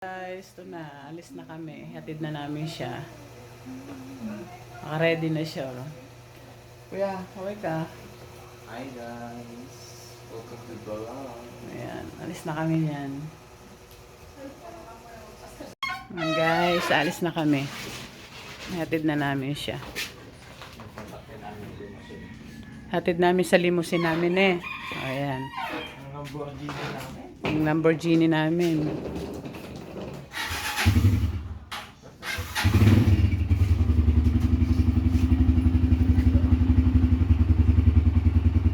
Guys, ito na. Alis na kami. Hatid na namin siya. Naka-ready na siya. Kuya, kaway ka. Hi guys! Welcome to the vlog. Ayan, alis na kami yan. Ayan guys, alis na kami. Hatid na namin siya. Hatid namin sa limousine namin eh. Ayan. Ang Lamborghini namin. Yung Lamborghini namin.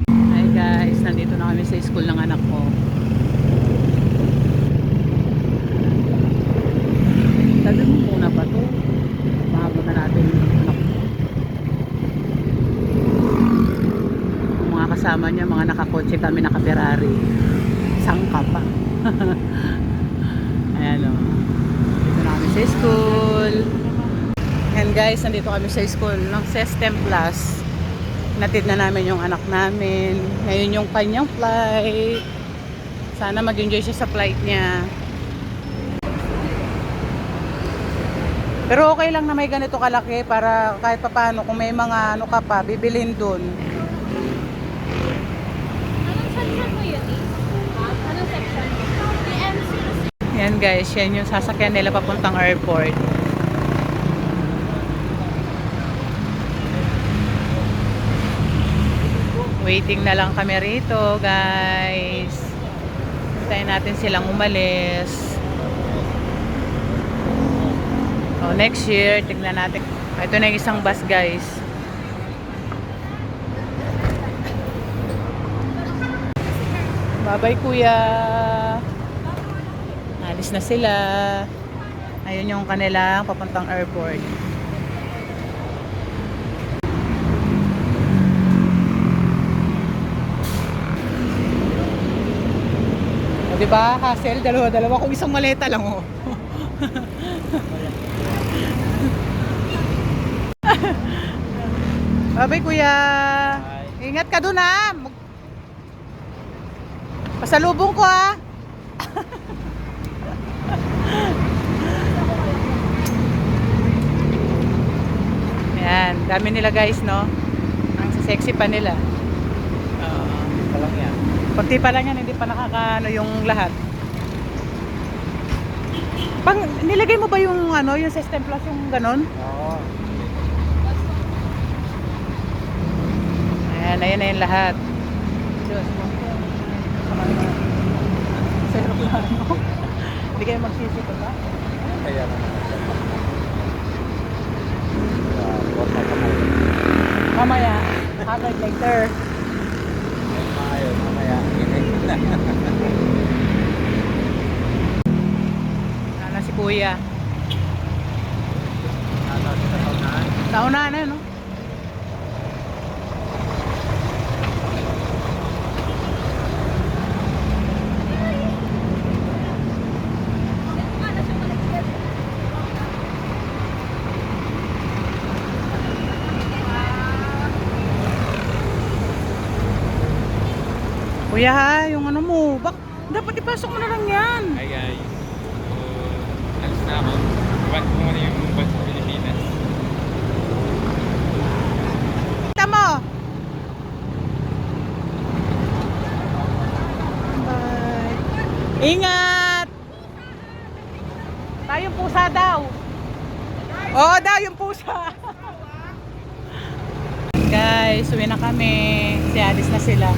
Hi guys, nandito na kami sa school ng anak ko. Sabi mo muna pa to. Mahabol na natin yung anak ko. Yung mga kasama niya, mga nakakotse kami, naka-Ferrari. Sangka pa. Ayan o. Dito na kami sa school. And guys, nandito kami sa school ng System Plus. Natid na namin yung anak namin. Ngayon yung kanyang flight. Sana mag-enjoy siya sa flight niya. Pero okay lang na may ganito kalaki para kahit papaano kung may mga ano ka pa, bibilhin dun. Anong section mo yun eh? Anong section? PMC. Yan guys, yan yung sasakyan nila papuntang airport. Waiting na lang kami rito guys. Hintayin natin silang umalis. Oh, next year, tignan natin. Ito na yung isang bus guys. Bye-bye kuya. Alis na sila. Ayun yung kanilang papuntang airport. O diba, hassle, dalawa kung isang maleta lang oh. Bye-bye kuya. Bye. Ingat ka dun ha. Pasalubong ko ha. Ayan, dami nila guys no. Ang sexy pa nila. Pa lang yan. Kunti pa lang yan, hindi pa nakakaano yung lahat. Pang nilagay mo ba yung ano, yung System Plus yung ganon? Oo. Ayan na yung lahat. Diyos mo. Sa aeroplano. Hindi kayo magsisip ba? Kaya naman. Huwag na kamay. Mamaya, agad later. Mamaya. Ano si kuya? Ano sa saunahan? Sauna na no? Kuya ha, yung ano mo, dapat ipasok mo na lang yan. Hi guys. So, alis na ako. Iwan ko muna yung bus sa Pilipinas. Kita mo! Bye! Ingat! Tayong pusa daw. Oo daw, yung pusa. Guys, uwi na kami. Alis na sila.